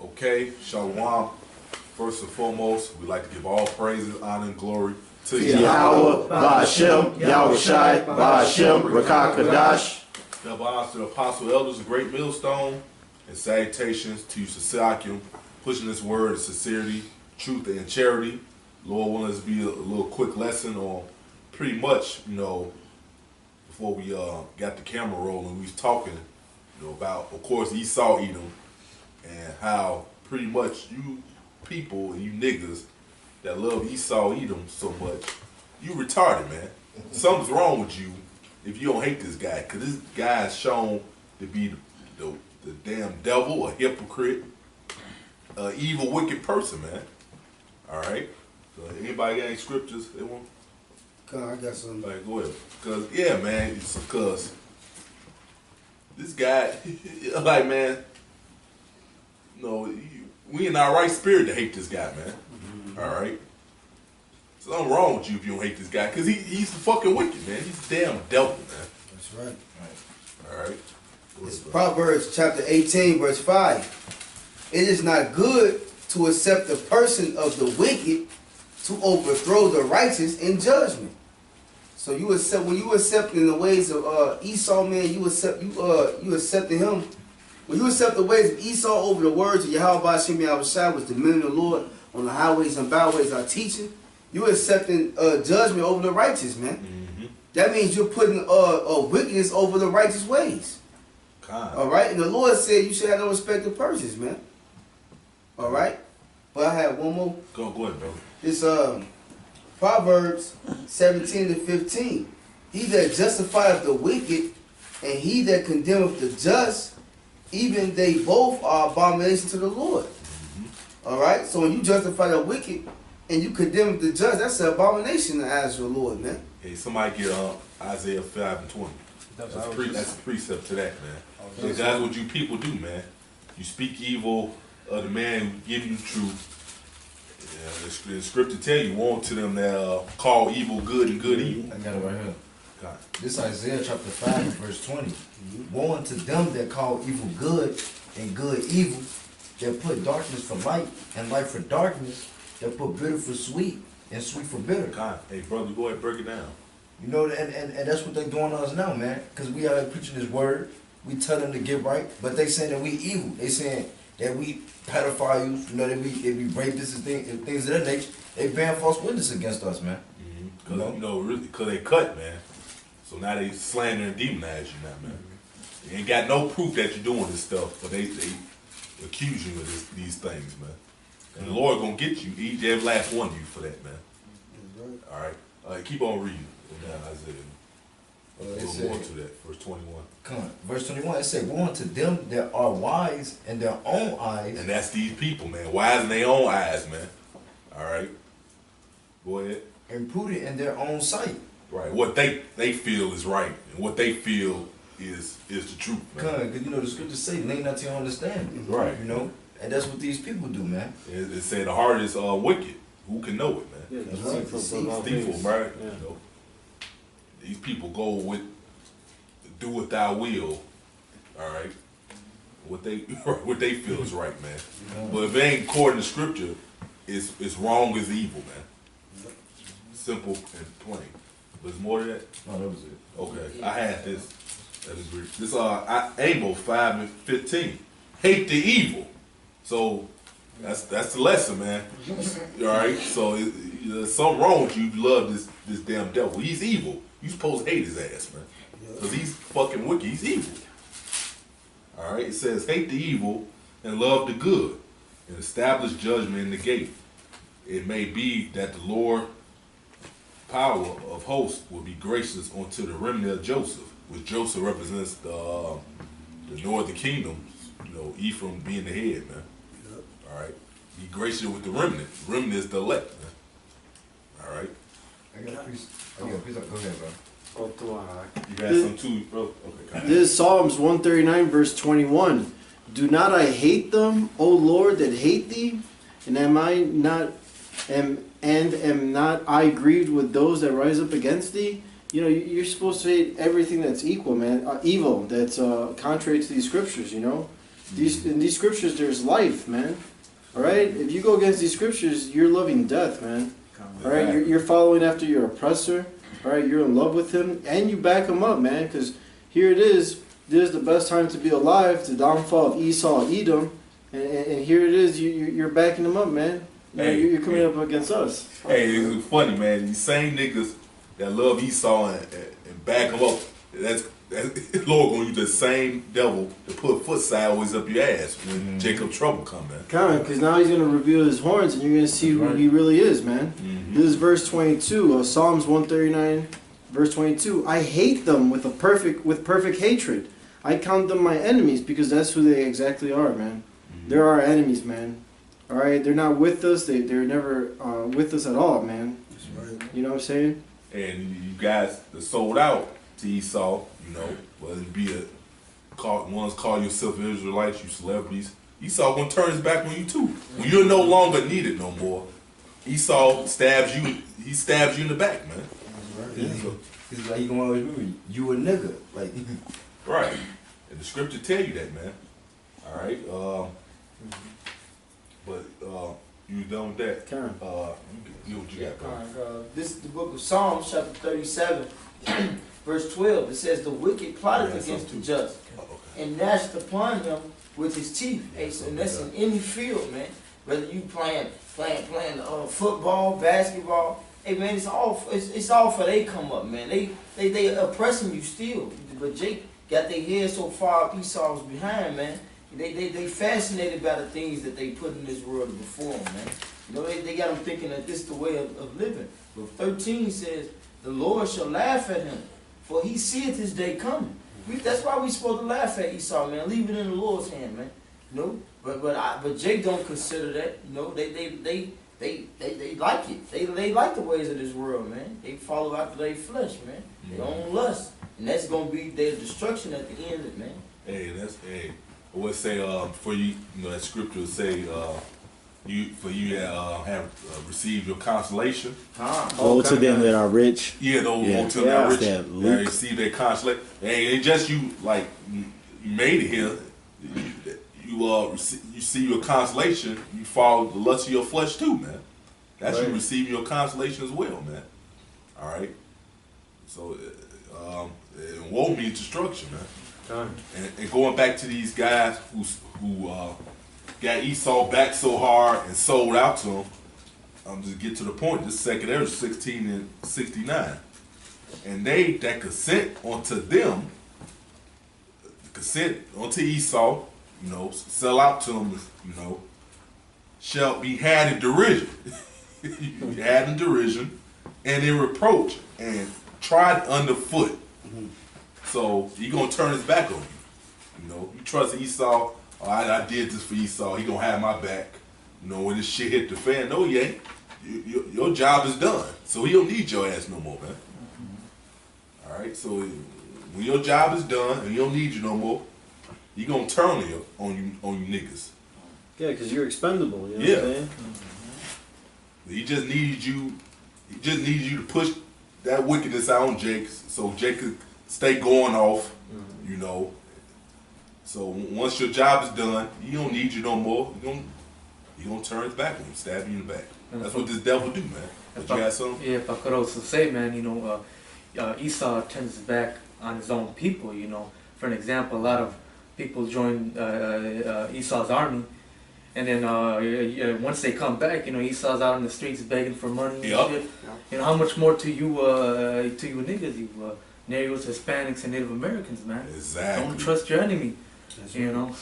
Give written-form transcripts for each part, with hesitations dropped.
Okay, Shalom. First and foremost, we'd like to give all praises, honor, and glory to Yahweh, Ba'ashem, Yahweh Shai, Ba'ashem, Rakah Kadash. Double honors to the apostle elders of Great Millstone, and salutations to Sasakim, pushing this word of sincerity, truth, and charity. Lord willing, this be a little quick lesson on pretty much, before we got the camera rolling, we was talking, about, of course, Esau, Edom, and how pretty much you people and you niggas that love Esau, Edom so much, you retarded, man. Something's wrong with you if you don't hate this guy, because this guy is shown to be the damn devil, a hypocrite, an evil, wicked person, man. All right? So anybody got any scriptures they want? I got something. All right, go ahead. Because, yeah, man, it's because this guy, like, man, we in our right spirit to hate this guy, man. Mm-hmm. All right? Something wrong with you if you don't hate this guy, because he's fucking wicked, man. He's a damn devil, man. That's right. All right? It's Proverbs chapter 18, verse 5. It is not good to accept the person of the wicked to overthrow the righteous in judgment. So you accept, when you accepting the ways of Esau, man, you accepting him. When you accept the ways of Esau over the words of Yahweh Ba'ashem Yahweh Shai, which the men of the Lord on the highways and byways are teaching, you accepting judgment over the righteous, man. Mm-hmm. That means you're putting wickedness over the righteous ways. God. All right, and the Lord said you should have no respect of persons, man. All right, but I have one more. Go ahead, bro. It's Proverbs 17-15. He that justifieth the wicked and he that condemneth the just, even they both are abomination to the Lord. Mm-hmm. All right, so when you justify the wicked and you condemn the just, that's an abomination in the eyes of the Lord, man. Hey, somebody get Isaiah 5:20. That's a precept to that, man. That's what you people do, man. You speak evil of the man who give you the truth. The scripture tell you, woe to them that call evil good and good evil. I got it right here. God. This Isaiah chapter 5 verse 20. Woe unto them that call evil good and good evil, that put darkness for light and light for darkness, that put bitter for sweet and sweet for bitter. God, hey brother, go ahead and break it down. And that's what they're doing to us now, man. Because we are preaching this word, we tell them to get right, but they saying that we evil. They saying that we pedophiles, that we rapists and things of that nature. They bear false witness against us, man. Mm-hmm. Really, because they cut, man. So now they slander and demonize you now, man. Mm-hmm. You ain't got no proof that you're doing this stuff, but they accuse you of these things, man. And the Lord gonna get you, each every last one of you for that, man. Right. All right, keep on reading. Isaiah. We'll go on to that, verse 21. Come on, verse 21, it says, woe unto them that are wise in their own eyes. And that's these people, man. Wise in their own eyes, man. All right. Go ahead. And prudent in their own sight. Right. What they feel is right, and what they feel is the truth, man. Because the scriptures say, lean not to your understanding. Right. And that's what these people do, man. It said the heart is wicked. Who can know it, man? Yeah, that's right. deceitful, right? Yeah. These people go with do what thou will, all right? What they feel is right, man. Yeah. But if it ain't according to scripture, it's wrong as evil, man. Simple and plain. But it's more than that? No, that was it. Okay, I had this. That is brief. This Amos 5:15. Hate the evil. So that's the lesson, man. All right. So there's something wrong with you if you love this damn devil. He's evil. You supposed to hate his ass, man. Because he's fucking wicked. He's evil. All right. It says, hate the evil and love the good, and establish judgment in the gate. It may be that the Lord power of hosts will be gracious unto the remnant of Joseph, which Joseph represents the northern kingdom. Ephraim being the head, man. Yep. All right. Be gracious with the remnant. The remnant is the elect, man. All right. I got a piece. Go ahead, bro. You got some too, bro? Okay. This is Psalms 139, verse 21. Do not I hate them, O Lord, that hate thee? And am not I grieved with those that rise up against thee? You're supposed to hate everything that's equal, man. Evil, that's contrary to these scriptures, In these scriptures, there's life, man. All right? If you go against these scriptures, you're loving death, man. All right? You're following after your oppressor. All right? You're in love with him, and you back him up, man. Because here it is. This is the best time to be alive. The downfall of Esau, Edom, and here it is. You're backing him up, man. You're coming up against us. Hey, it's funny, man. These same niggas that love Esau and back him up, that's Lord gonna use the same devil to put foot sideways up your ass when Jacob trouble come, man. Kind of, because now he's gonna reveal his horns, and you're gonna see who he really is, man. This is verse 22 of Psalms 139, verse 22. I hate them with perfect hatred. I count them my enemies, because that's who they exactly are, man. They're our enemies, man. All right, they're not with us. They're never with us at all, man. That's right. You know what I'm saying? And you guys that sold out to Esau, you know, whether it be ones call yourself Israelites, you celebrities, Esau gonna turn his back on you too. When you're no longer needed no more, Esau stabs you. He stabs you in the back, man. That's right. Yeah. He's like, he gonna always remember you a nigga. Like, Right. And the scripture tell you that, man. All right. But you done with that? Kind You what you got, bro? This is the book of Psalms, chapter 37, verse 12. It says, the wicked plotteth against the just, and gnashed upon him with his teeth. Hey, so that's in any field, man. Whether you playing football, basketball. Hey, man, it's all for they come up, man. They oppressing you still. But Jake got their head so far up Esau's behind, man. They fascinated by the things that they put in this world before them, man. You know, they got them thinking that this is the way of living. But 13 says, the Lord shall laugh at him, for he seeth his day coming. That's why we supposed to laugh at Esau, man. Leave it in the Lord's hand, man. You know, but Jake don't consider that. You know, they like it. They like the ways of this world, man. They follow after their flesh, man. They own lust, and that's gonna be their destruction at the end of it, man. Hey, I would say for you, you know, that scripture would say you have received your consolation. Woe to them that are rich. Yeah, those Yeah. to them that are rich Yeah, that Luke. receive their consolation. Hey, ain't just you like you made it here. You see your consolation. You follow the lust of your flesh too, man. That's you receiving your consolation as well, man. All right. So, woe means destruction, man. And going back to these guys who got Esau back so hard and sold out to him, just get to the point. This second Ezra 16 and 69, and they that consent unto them, consent unto Esau, you know, sell out to him, you know, shall be had in derision, had in derision, and in reproach, and tried underfoot. So he gonna turn his back on you. You know, you trust Esau. Oh, I did this for Esau. He gonna have my back. You know, when this shit hit the fan, no, he ain't. Your job is done. So he don't need your ass no more, man. All right. So when your job is done and he don't need you no more, he gonna turn on you niggas. Yeah, because you're expendable. You know Yeah. what I'm saying? He just needs you. He just needs you to push that wickedness out on Jake, so Jake could stay going off. You know. So once your job is done, he don't need you no more. He gonna turn his back on you, stab you in the back. That's what this devil do, man. But you got something? Yeah, if I could also say, man, you know, Esau turns his back on his own people. You know, for an example, a lot of people join Esau's army, and then once they come back, you know, Esau's out in the streets begging for money. And Yup. shit. You know, how much more to you niggas, you Negroes, Hispanics, and Native Americans, man. Exactly. Don't trust your enemy. You know.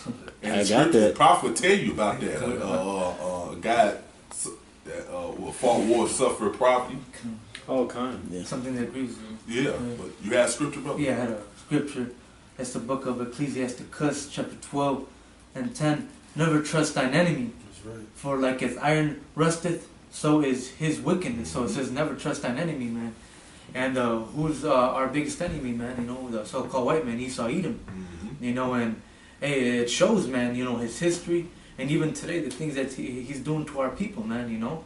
And I the got scripture, that. the prophet will tell you about that. A guy that will fought war, suffered poverty. Oh, kind. Yeah. Something that agrees with you. Yeah, but you had scripture, brother? Yeah, I had a scripture. That's the book of Ecclesiasticus, chapter 12 and 10. Never trust thine enemy, That's right. for like as iron rusteth, so is his wickedness. So it says never trust thine enemy, man. And who's our biggest enemy, man? You know, the so-called white man, Esau, Edom. You know, and hey, it shows, man, you know, his history, and even today, the things that he's doing to our people, man, you know.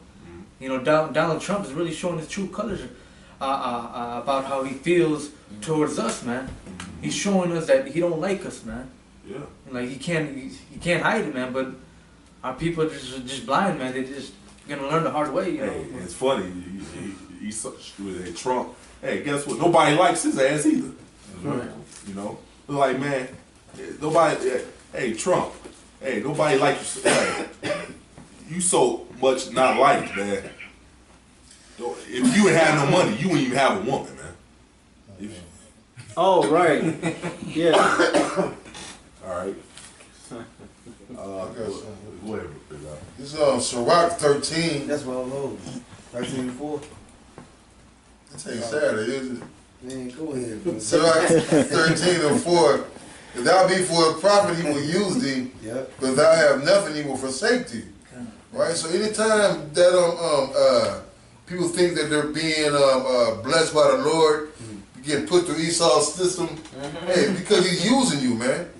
You know, Donald Trump is really showing his true colors about how he feels towards us, man. He's showing us that he don't like us, man. Yeah. Like you can't hide it, man. But our people are just blind, man. They're just gonna learn the hard way, you know. Hey, it's funny. Trump. Hey, guess what? Nobody likes his ass either. Right. You know, like man, nobody. Hey, Trump. Hey, nobody likes you. Hey, you so much not liked, man. If you ain't have no money, you wouldn't even have a woman, man. Oh, right. Yeah. All right. Go ahead. This Sirach 13. That's what I'm holding. 13:4. This ain't Saturday, is it? Man, go ahead, bro. Sirach 13:4. If thou be for a prophet, he will use thee. Yep. But if thou have nothing, he will forsake thee. Right? So anytime that people think that they're being blessed by the Lord, getting put through Esau's system, hey, because he's using you, man.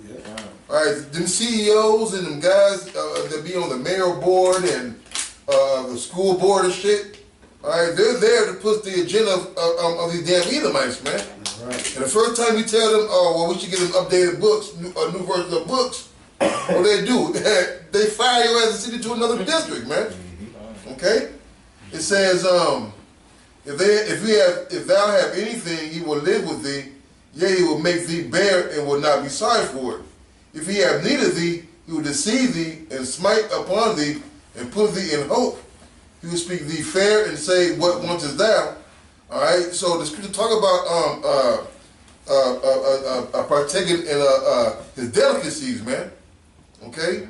All right, them CEOs and them guys that be on the mayor board and the school board and shit, all right, they're there to push the agenda of these damn Edomites, man. Right. And the first time you tell them, oh, well, we should get them updated books, new versions of books, what they do, they fire you as a city to another district, man. Okay? It says, if thou have anything, he will live with thee, yea, he will make thee bear and will not be sorry for it. If he have need of thee, he will deceive thee and smite upon thee and put thee in hope. He will speak thee fair and say, what wantest thou? All right. So the scripture talk about partaking in his delicacies, man. Okay.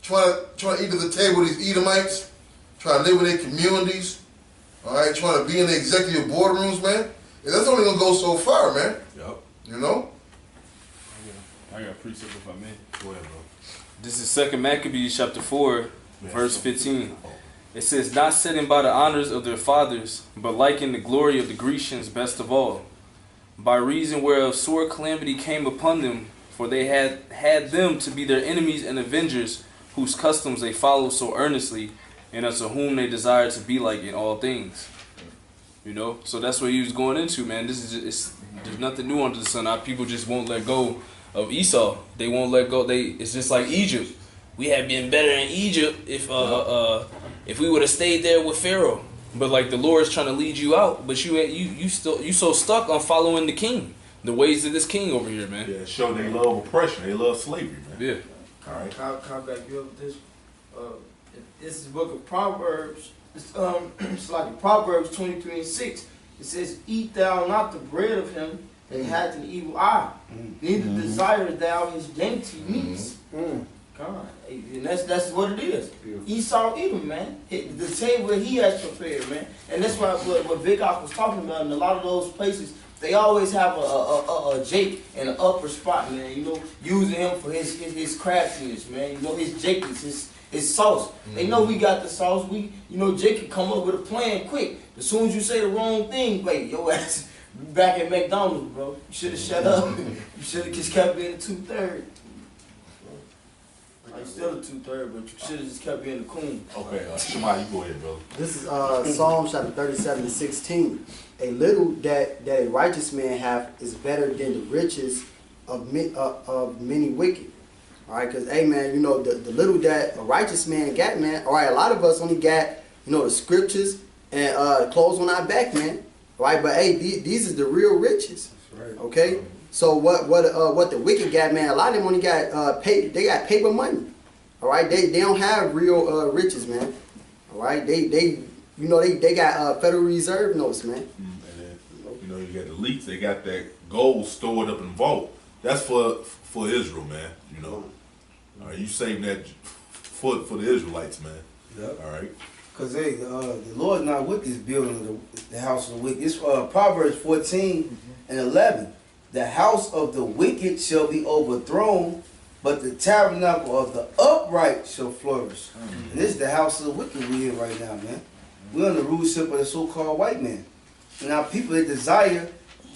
Trying to eat at the table with these Edomites, trying to live in their communities. All right. Trying to be in the executive boardrooms, man. And that's only gonna go so far, man. Yep. You know. I got a precept if I may. Go ahead, bro. This is 2 Maccabees chapter 4, verse 15. It says, not setting by the honors of their fathers, but liking the glory of the Grecians best of all, by reason whereof sore calamity came upon them, for they had them to be their enemies and avengers, whose customs they followed so earnestly, and unto whom they desired to be like in all things. You know, so that's what he was going into, man. This is just, there's nothing new under the sun. Our people just won't let go of Esau. They won't let go. It's just like Egypt. We had been better in Egypt if we would have stayed there with Pharaoh. But like the Lord's trying to lead you out, but you so stuck on following the king, the ways of this king over here, man. Yeah, show they love oppression. They love slavery, man. Yeah. All right. Can I back you up with this? This is the book of Proverbs. It's like Proverbs 23:6. It says, eat thou not the bread of him that hath an evil eye, neither desire thou his dainty meats. God, and that's what it is. Esau, Edom, man. The table that he has prepared, man. And that's what Vic Ock was talking about. In a lot of those places, they always have a Jake in an upper spot, man. You know, using him for his craftiness, man. You know, his Jakeness, his sauce. They know we got the sauce. Jake can come up with a plan quick. As soon as you say the wrong thing, wait, your ass back at McDonald's, bro. You should have shut up. You should have just kept being the 2/3. Like still the 2/3, but you should have just kept being the coon. Okay, Shemai, you go ahead, brother. This is Psalm chapter 37:16. A little that a righteous man hath is better than the riches of many wicked. All right, because, hey, man, the little that a righteous man got, man. All right, a lot of us only got, the scriptures and clothes on our back, man. All right, but, hey, these is the real riches. That's right. Okay? So what the wicked got, man, a lot of them only got, they got paper money. All right? They don't have real riches, man. All right? They got Federal Reserve notes, man. And then, you got the leaks. They got that gold stored up in the vault. That's for Israel, man. All right, you saving that for the Israelites, man. Yep. All right. Because the Lord's not with this building of the house of the wicked. It's Proverbs 14:11. The house of the wicked shall be overthrown, but the tabernacle of the upright shall flourish. And this is the house of the wicked we in right now, man. We're under the rulership of the so-called white man. And our people, they desire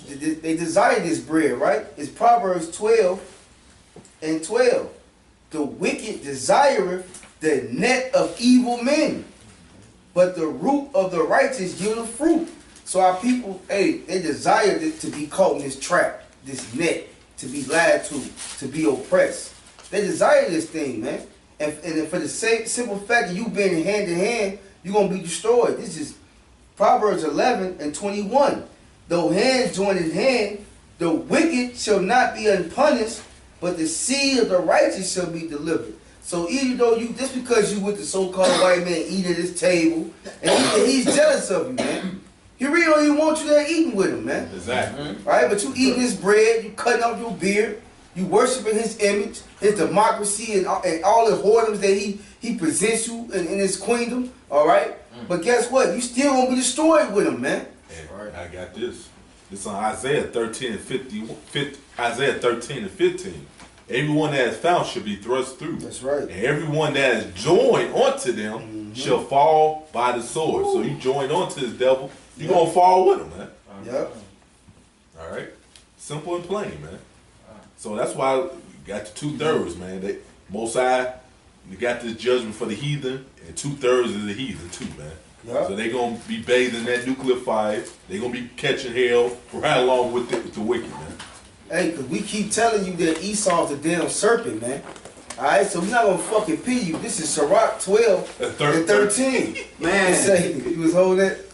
this bread, right? It's Proverbs 12:12. The wicked desireth the net of evil men, but the root of the righteous yieldeth fruit. So our people, hey, they desire to be caught in this trap, this net, to be lied to be oppressed. They desire this thing, man. And for the simple fact that you being hand in hand, you're going to be destroyed. This is Proverbs 11:21. Though hands join in hand, the wicked shall not be unpunished, but the seed of the righteous shall be delivered. So even though just because you with the so-called white man eat at his table, and he's jealous of you, man. He really don't even want you there eating with him, man. Exactly. Right? But you eating his bread, you cutting off your beard, you worshiping his image, his democracy, and all the whoredoms that he presents you in his queendom. All right? But guess what? You still gonna be destroyed with him, man. And I got this. It's on Isaiah 13 and Isaiah 13 and 15. Everyone that is found shall be thrust through. That's right. And everyone that is joined onto them shall fall by the sword. So you join onto this devil, you're going to fall with him, man. Yep. All right? Simple and plain, man. So that's why we got the 2/3, man. They, Most High, you got this judgment for the heathen, and 2/3 is the heathen too, man. Yep. So they're going to be bathed in that nuclear fire. They're going to be catching hell right along with the wicked, man. Hey, because we keep telling you that Esau's a damn serpent, man. Alright, so we're not going to fucking pity you. This is Sirach 12 and 13. Man. Say, you was holding it?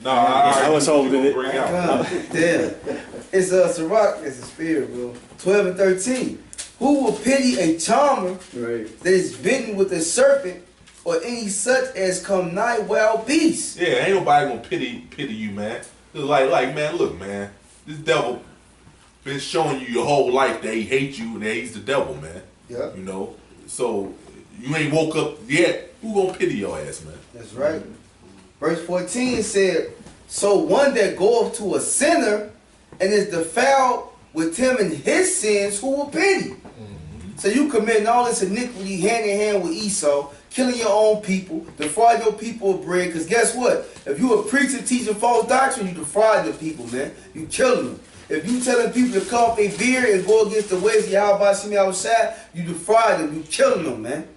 No, I was holding it. Bring out. God damn. It's Sirach, it's a spirit, bro. 12 and 13. Who will pity a charmer Right. that is bitten with a serpent, or any such as come nigh wild beasts? Yeah, ain't nobody gonna pity you, man. It's like, man, look, man, this devil been showing you your whole life that he hates you and that he's the devil, man. Yeah. You know, so you ain't woke up yet. Who gonna pity your ass, man? That's right. Verse 14 said, so one that goeth to a sinner and is defiled with him in his sins, who will pity? So you committing all this iniquity hand in hand with Esau, killing your own people, defrauding your people of bread. Because guess what? If you a preacher teaching false doctrine, you defrauding the people, man. You killing them. If you telling people to come off their beard and go against the ways of Yahweh Shemi outside, you defraud them. You killing them, man.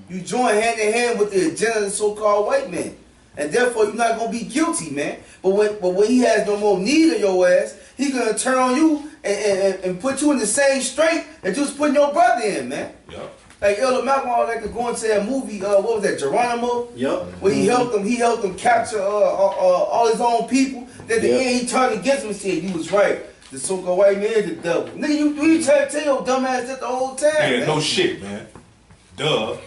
You join hand in hand with the agenda of the so-called white man. And therefore, you're not going to be guilty, man. But when he has no more need of your ass, he's going to turn on you and put you in the same strait that you was putting your brother in, man. Yep. Like Elder Malcolm, like to go into that movie, what was that, Geronimo? Yep. Where he helped them capture all his own people. Then at the end, he turned against him and said, you was right. The so-called white man is the devil. Nigga, you try to tell your dumb ass that the whole time, Yeah, man. no shit, man. Duh.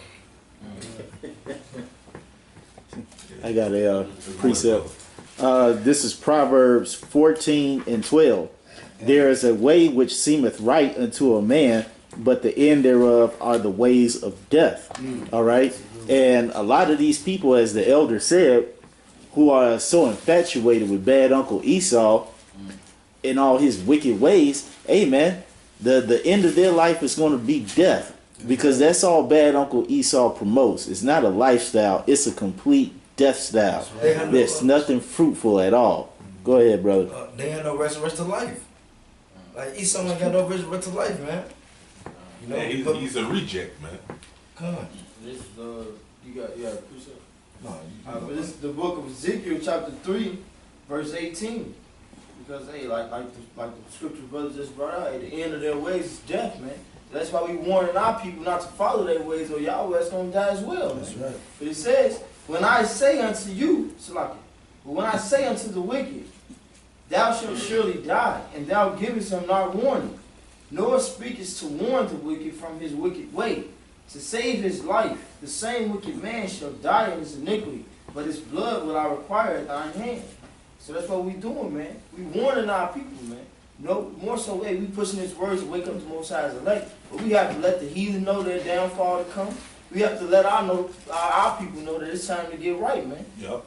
I got a precept. This is Proverbs 14 and 12. There is a way which seemeth right unto a man, but the end thereof are the ways of death. All right? And a lot of these people, as the elder said, who are so infatuated with bad Uncle Esau in all his wicked ways, hey man, the end of their life is going to be death. Because that's all bad Uncle Esau promotes. It's not a lifestyle, it's a complete death style. There's nothing fruitful at all. Go ahead, brother. They ain't no resurrected life. Like Esau ain't got no resurrected life, man. You know, Man, he's a reject, man. come on. This is you got a precept. No, But this is the book of Ezekiel, chapter 3, verse 18. Because hey, like the scripture brothers just brought out, at the end of their ways is death, man. That's why we warning our people not to follow their ways, or Yahweh's gonna die as well. that's Man. right. But it says, when I say unto you, Salaki, but when I say unto the wicked, thou shalt surely die, and thou givest him not warning, nor speakest to warn the wicked from his wicked way, to save his life, the same wicked man shall die in his iniquity, but his blood will I require at thine hand. So that's what we doing, man. We warning our people, man. No more so, hey, we pushing his words to wake up the Most High's elect, but we have to let the heathen know their downfall to come. We have to let our people know that it's time to get right, man. Yep.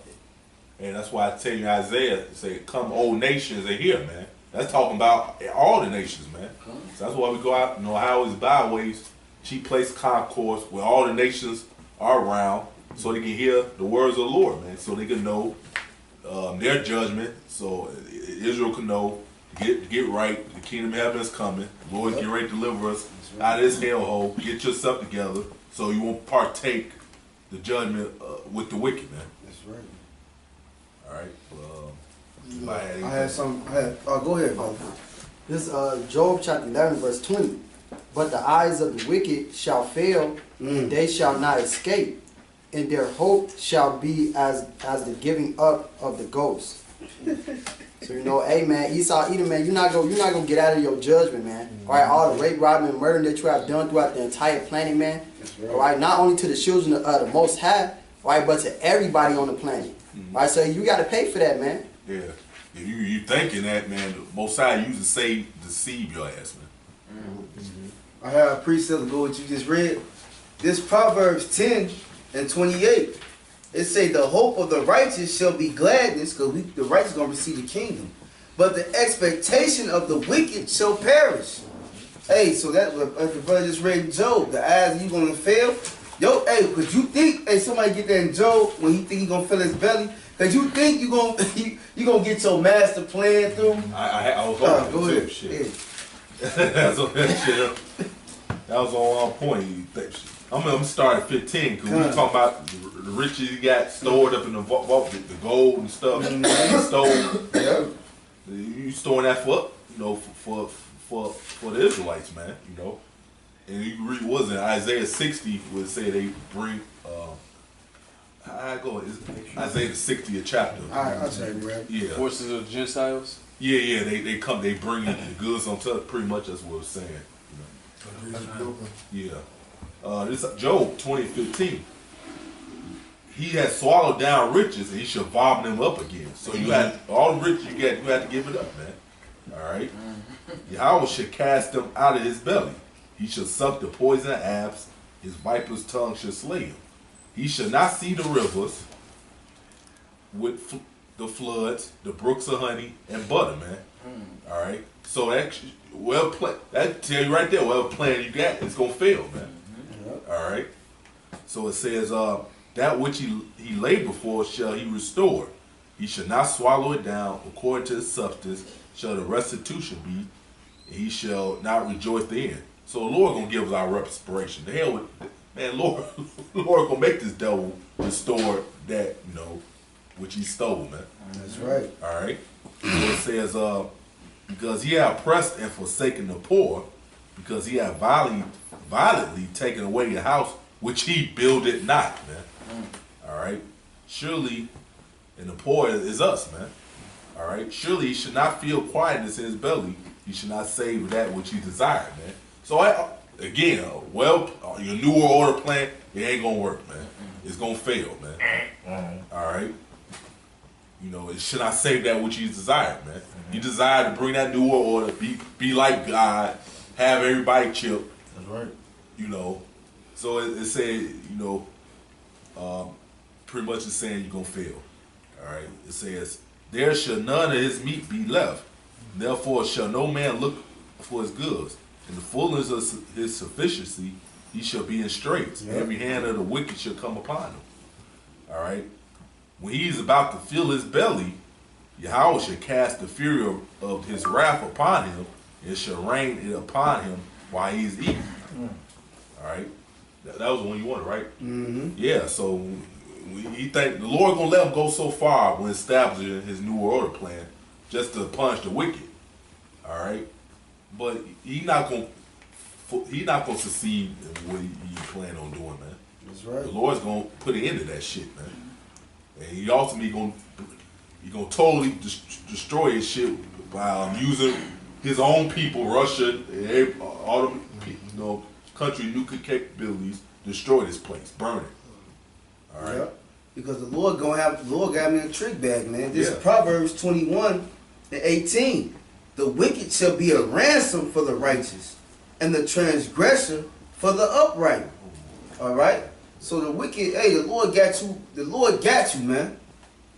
And that's why I tell you Isaiah say, come old nations are here, man. That's talking about all the nations, man. So that's why we go out, highways, byways, cheap place concourse, where all the nations are around, so they can hear the words of the Lord, man. So they can know their judgment, so Israel can know, get right, the kingdom of heaven is coming, the Lord get ready to deliver us out of this hellhole, get yourself together, so you won't partake the judgment with the wicked, man. That's right. All right. I had some. Go ahead, brother. This Job chapter 11 verse 20. But the eyes of the wicked shall fail, and they shall not escape, and their hope shall be as the giving up of the ghost. So hey man, Esau, Edom, man, you're not gonna get out of your judgment, man. All right, all the rape, robbing, and murder that you have done throughout the entire planet, man. All right, not only to the children of the Most High, all right, but to everybody on the planet. All right, so you got to pay for that, man. Yeah. If you thinking that, man, the Most High used to deceive your ass, man. I have a precept to go what you just read. This Proverbs 10 and 28. It say the hope of the righteous shall be gladness, because the righteous gonna receive the kingdom. But the expectation of the wicked shall perish. Hey, so that as the brother just read in Job, the eyes you gonna fail. Yo, hey, could you think, hey, somebody get that in Job when he think he gonna fill his belly? Cause you think you gonna get your master plan through? I was hoping go to ahead. shit. That was on point. I'm gonna start at 15 because we talking about the riches you got stored up in the vault, the gold and stuff. You stole. Yeah. You storing that for the Israelites, man. And you read, was it Isaiah 60 would say they bring. I go. It's Isaiah the 60th chapter. All right, I'll tell you, Brad. Yeah. Forces of Gentiles. Yeah. They come. They bring the goods on top. Pretty much that's what it's saying. Yeah. This Job 20:15. He has swallowed down riches, and he shall vomit them up again. So you had all the riches you get, you have to give it up, man. All right. Yahweh shall cast them out of his belly. He shall suck the poison of asps. His viper's tongue shall slay him. He shall not see the rivers with the floods, the brooks of honey and butter, man. All right. So that tell you right there, whatever plan you got, it's gonna fail, man. All right. So it says, that which he labored for shall he restore. He shall not swallow it down. According to his substance shall the restitution be, and he shall not rejoice therein. So the Lord gonna give us our respiration. The hell with man, Lord gonna make this devil restore that, which he stole, man. That's right. All right. So it says, because he hath oppressed and forsaken the poor, because he hath violently taken away the house which he builded not, man. All right. Surely, and the poor is us, man. All right. Surely he should not feel quietness in his belly. He should not save that which he desired, man. So again, your New World Order plan, it ain't gonna work, man. It's gonna fail, man. All right. It should not save that which he desired, man. He desired to bring that New World Order, be like God, have everybody chill. That's right. So it said, pretty much it's saying you're gonna fail. All right. It says, there shall none of his meat be left. Therefore shall no man look for his goods. In the fullness of his sufficiency, he shall be in straits. Yep. Every hand of the wicked shall come upon him. All right. When he is about to fill his belly, Yahweh shall cast the fury of his wrath upon him, and shall rain it upon him while he is eating. All right. That was the one you wanted, right? Mm-hmm. Yeah. So he think the Lord gonna let him go so far when establishing his New World Order plan, just to punish the wicked. All right. But he not gonna succeed in what he plan on doing, man. That's right. The Lord's gonna put an end to that shit, man. And he ultimately gonna totally destroy his shit by using his own people, Russia, and all the country nuclear capabilities, destroy this place, burn it. All right. Yeah. Because the Lord got me a trick bag, man. This is Proverbs 21:18. The wicked shall be a ransom for the righteous, and the transgressor for the upright. All right. So the wicked, hey, the Lord got you. The Lord got you, man.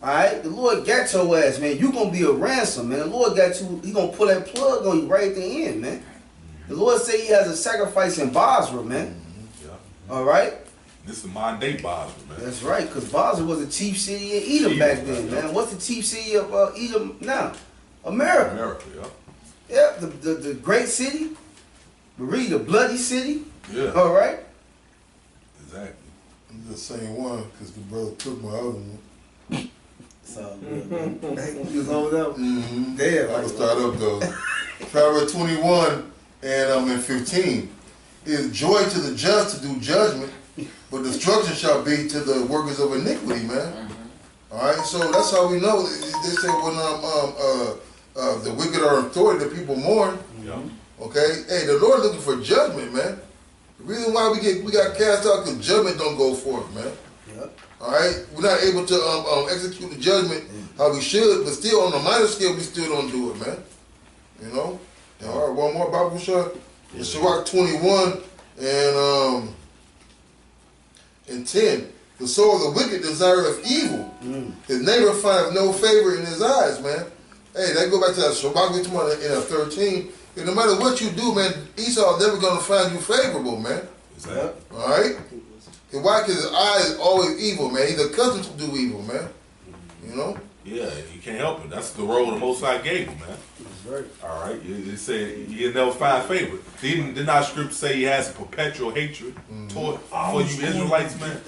All right. The Lord got your ass, man. You gonna be a ransom, man. The Lord got you. He gonna pull that plug on you right at the end, man. The Lord say He has a sacrifice in Basra, man. All right. This is modern day Basra, man. That's right, because Basra was the chief city in Edom back then, man. What's the chief city of Edom now? America. America, yeah. Yeah, the great city, really the bloody city. Yeah. All right. Exactly. I'm just saying one because the brother took my other one. So you was on up. Mm-hmm. Damn. I will start up though. Proverbs 21 and in 15. is joy to the just to do judgment, but destruction shall be to the workers of iniquity, man. All right, so that's how we know. They say when the wicked are in authority, the people mourn. Yeah. Okay, hey, the Lord looking for judgment, man. The reason why we got cast out because judgment don't go forth, man. Yep. All right, we're not able to execute the judgment how we should, but still on the minor scale, we still don't do it, man. You know. And, all right, one more Bible shot. It's Sirach 21 and 10. The soul of the wicked desireth evil. His neighbor findeth no favor in his eyes, man. Hey, that go back to that Sirach we talking about in 13. And no matter what you do, man, Esau never gonna find you favorable, man. Exactly. All right. And why? Because his eye is always evil, man. He's accustomed to do evil, man. You know. Yeah, you can't help it. That's the role the Most High gave him, man. That's right. All right, it said you never find favor. Didn't our script say he has perpetual hatred toward for you Israelites, man?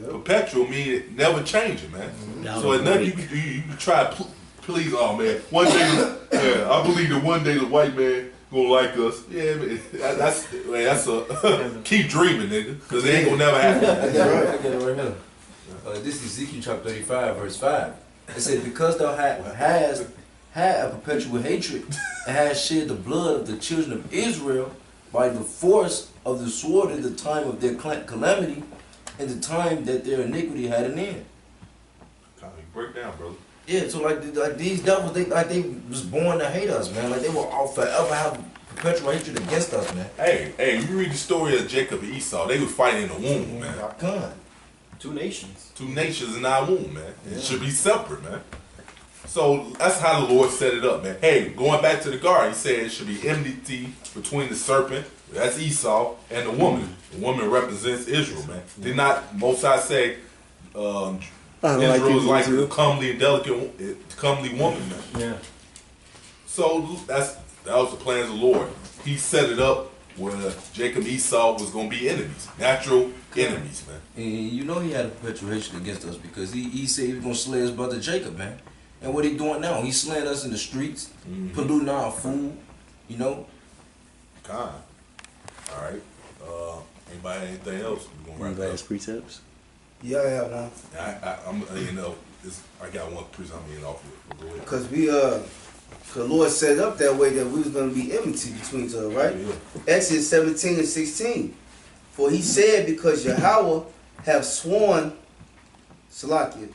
Perpetual mean it never changing, man. So it's nothing you can do. You can try to please, oh man. One day, yeah, I believe that one day the white man gonna like us. Yeah, man, that's a keep dreaming, nigga, because it ain't gonna never happen. I get it right here. This is Ezekiel chapter 35, verse 5. It said, because thou hast had a perpetual hatred and hast shed the blood of the children of Israel by the force of the sword in the time of their calamity and the time that their iniquity had an end. Break down, brother. Yeah, so like these devils, they was born to hate us, man. Like they will all forever have perpetual hatred against us, man. Hey, you read the story of Jacob and Esau. They was fighting in the womb, man. God. Two nations. Two nations in our womb, man. It should be separate, man. So that's how the Lord set it up, man. Hey, going back to the garden, he said it should be enmity between the serpent, that's Esau, and the woman. The woman represents Israel, man. Did not Most High say Israel is like a comely and delicate, comely woman, man? Yeah. So that was the plans of the Lord. He set it up where Jacob and Esau was going to be enemies, natural enemies, man. And you know he had a perpetual hatred against us because he said he was going to slay his brother Jacob, man. And what he doing now? He's slaying us in the streets, polluting our food, you know. God. All right. Anybody have anything else? We're gonna wrap it up. precepts? Yeah, I have one. I'm I got one precept I'm getting off with. Go ahead. Because the Lord set it up that way that we was going to be enmity between each other, right? Yeah. Exodus 17 and 16. For he said, because Yahweh have sworn, Salakia.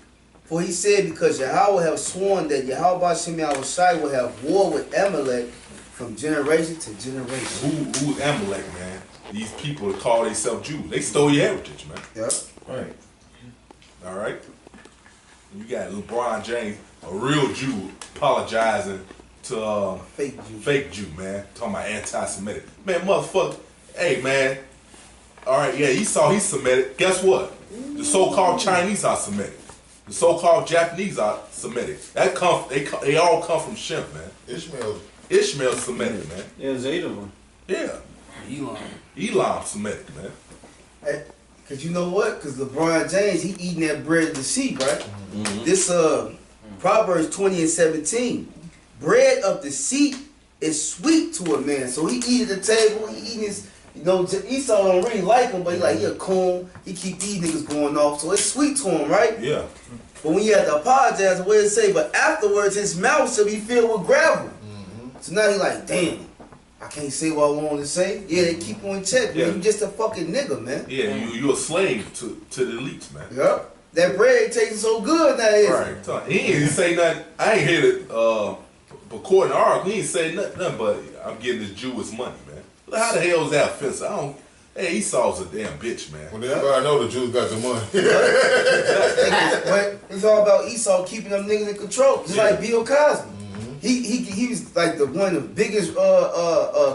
For he said, because Yahweh have sworn that Yahweh Bashem Yahushai will have war with Amalek from generation to generation. Who's Amalek, man? These people that call themselves Jews. They stole your heritage, man. Yep. Right. All right. You got LeBron James, a real Jew, apologizing to fake Jew, man. Talking about anti-Semitic. Man, motherfucker. Hey, man. All right, yeah, Esau, he's Semitic. Guess what? The so-called Chinese are Semitic. The so-called Japanese are Semitic. They all come from Shem, man. Ishmael's Semitic, man. Yeah, there's 8 of them. Yeah. Elam Semitic, man. Hey, cause you know what? Cause LeBron James, he eating that bread of the sheep, right? This Proverbs 20 and 17. Bread of the sheep is sweet to a man. So he eat at the table, he eating his, you know, Esau don't really like him, but he a coon. He keep these niggas going off, so it's sweet to him, right? Yeah. But when you have to apologize, what it say? But afterwards, his mouth shall be filled with gravel. So now he like, damn, I can't say what I want to say. Yeah, they keep on check, man. You just a fucking nigga, man. Yeah, you a slave to the elites, man. Yep. That bread tastes so good now, is right. So he ain't say nothing. I ain't hear it. According to Ark, he ain't say nothing but I'm getting this Jewish money, man. How the hell is that offensive? Hey, Esau's a damn bitch, man. Well, everybody know the Jews got the money. But it's all about Esau keeping them niggas in control. Just like Bill Cosby. He was like one of the biggest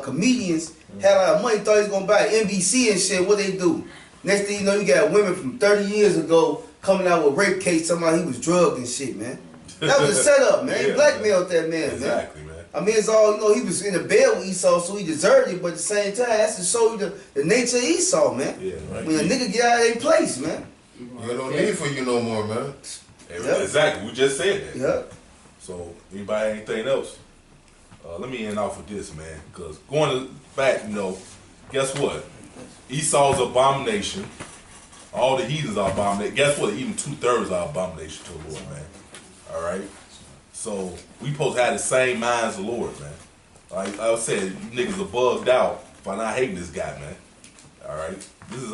comedians. Had a lot of money, thought he was gonna buy NBC and shit. What they do? Next thing you know, you got women from 30 years ago coming out with rape case, somebody he was drugged and shit, man. That was a setup, man. He blackmailed that man, exactly, man. I mean, it's all, you know, he was in a bed with Esau, so he deserved it, but at the same time, that's to show you the nature of Esau, man. Yeah, right. When a nigga get out of their place, man. You no need for you no more, man. Exactly, we just said that. Yep. So, anybody anything else? Let me end off with this, man, because going back, you know, guess what? Esau's abomination. All the heathens are abomination. Guess what? Even 2/3 are abomination to the Lord, man. All right. So we supposed to have the same mind as the Lord, man. Like I said, you niggas are bugged out by not hating this guy, man. All right. This is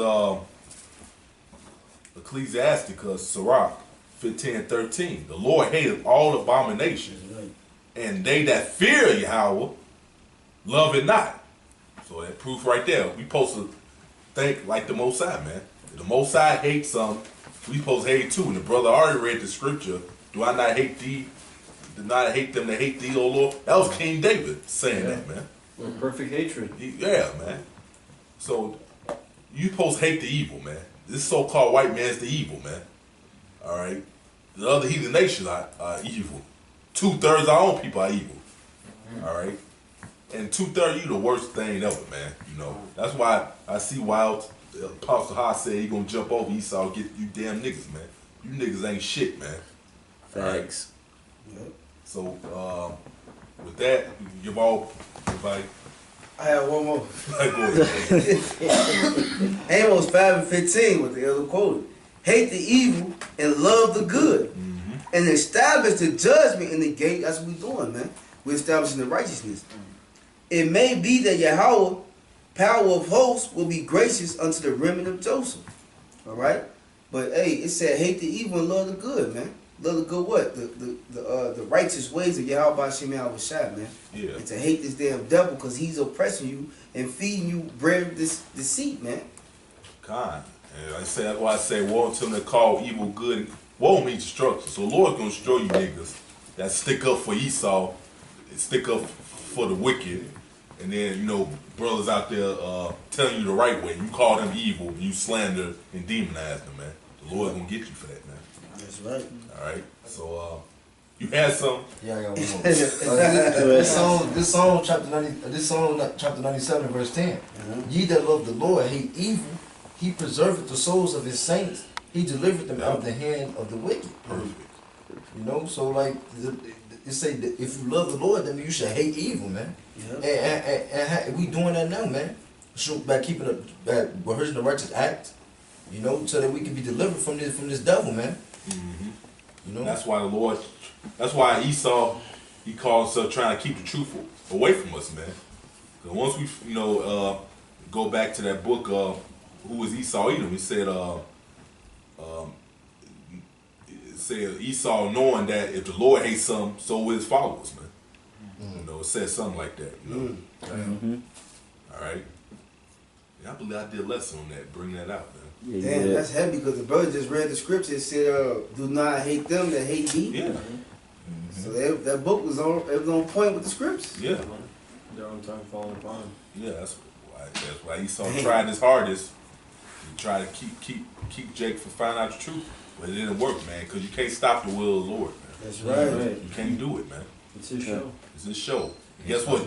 Ecclesiasticus, Sirach 15:13. The Lord hateth all abomination, and they that fear Yahweh love it not. So that proof right there. We supposed to think like the Most High, man. If the Most High hates some, we supposed to hate too. And the brother already read the scripture. Do I not hate thee? Do not hate them that hate thee, O Lord? That was King David saying that, man. Perfect hatred. Yeah, man. So you supposed to hate the evil, man. This so-called white man's the evil, man. All right. The other heathen nations are evil. 2/3 of our own people are evil. All right. And 2/3 you the worst thing ever, man. You know. That's why I see why Apostle Haas said he gonna jump over Esau, get you damn niggas, man. You niggas ain't shit, man. Facts. Right. So with that, we can give all everybody. I have one more. Go ahead. Amos 5:15, what the elder quoted. Hate the evil and love the good. And establish the judgment in the gate. That's what we're doing, man. We're establishing the righteousness. It may be that Yahweh, power of hosts, will be gracious unto the remnant of Joseph. All right? But hey, it said hate the evil and love the good, man. Love the good what? The righteous ways of Yahweh B'Shem Yahweh Shai, man. Yeah. And to hate this damn devil because he's oppressing you and feeding you bread of this deceit, man. Kind. And I say that's why I say woe unto them that call evil good. Woe means destruction. So the Lord gonna destroy you niggas that stick up for Esau, and stick up for the wicked, and then you know brothers out there telling you the right way. You call them evil, you slander and demonize them, man. The Lord gonna get you for that, man. That's right. All right. So you had some. Yeah, I got one more. This song, chapter 97, verse 10. Ye that love the Lord hate evil. He preserveth the souls of his saints. He delivered them out of the hand of the wicked. Perfect. You know, so like it say that if you love the Lord, then you should hate evil, man. And we doing that now, man. So by keeping by rehearsing the righteous act, you know, so that we can be delivered from this devil, man. You know, That's why the Lord. That's why Esau, he calls himself trying to keep the truth away from us, man. Because once we, go back to that book, who was Esau Edom? He said, Esau knowing that if the Lord hates some, so will his followers, man. You know, it says something like that. You know. All right. Yeah, I believe I did a lesson on that. Bring that out, man. Damn, that's heavy because the brother just read the scripture. It said, "Do not hate them that hate me." Yeah. So that book was on point with the scriptures. Yeah. Their own time falling upon them. Yeah, that's why Esau tried his hardest to try to keep Jake from finding out the truth, but it didn't work, man. Because you can't stop the will of the Lord, man. That's right. You can't do it, man. It's his show. It's his show. And guess what?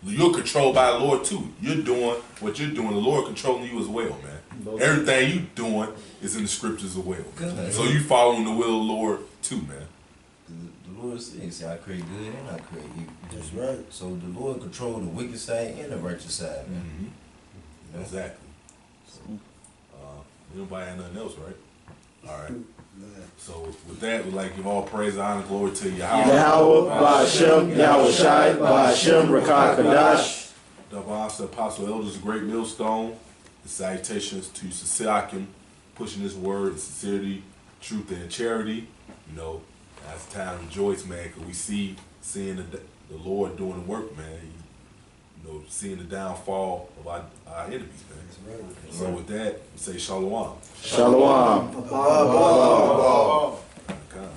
You're controlled by the Lord too. You're doing what you're doing. The Lord controlling you as well, man. Everything you doing is in the scriptures as well. So you following the will of the Lord too, man. the Lord says, I create good and I create evil. That's right. So the Lord control the wicked side and the righteous side, man. You know? Exactly. So, anybody have nothing else, right? All right. So with that, we'd like to give all praise, honor, glory to Yahweh. Yahweh, Ba'Shem, Yahweh Shai, Ba'Shem, Rakah Kadash. The Apostle Elders, Great Millstone. The salutations to Sisiakim, pushing this word, sincerity, truth, and charity. You know, that's time to rejoice, man, because we seeing the Lord doing the work, man. You know, seeing the downfall of our enemies, man. That's right. So with that, we say shalom. Shalom. Okay.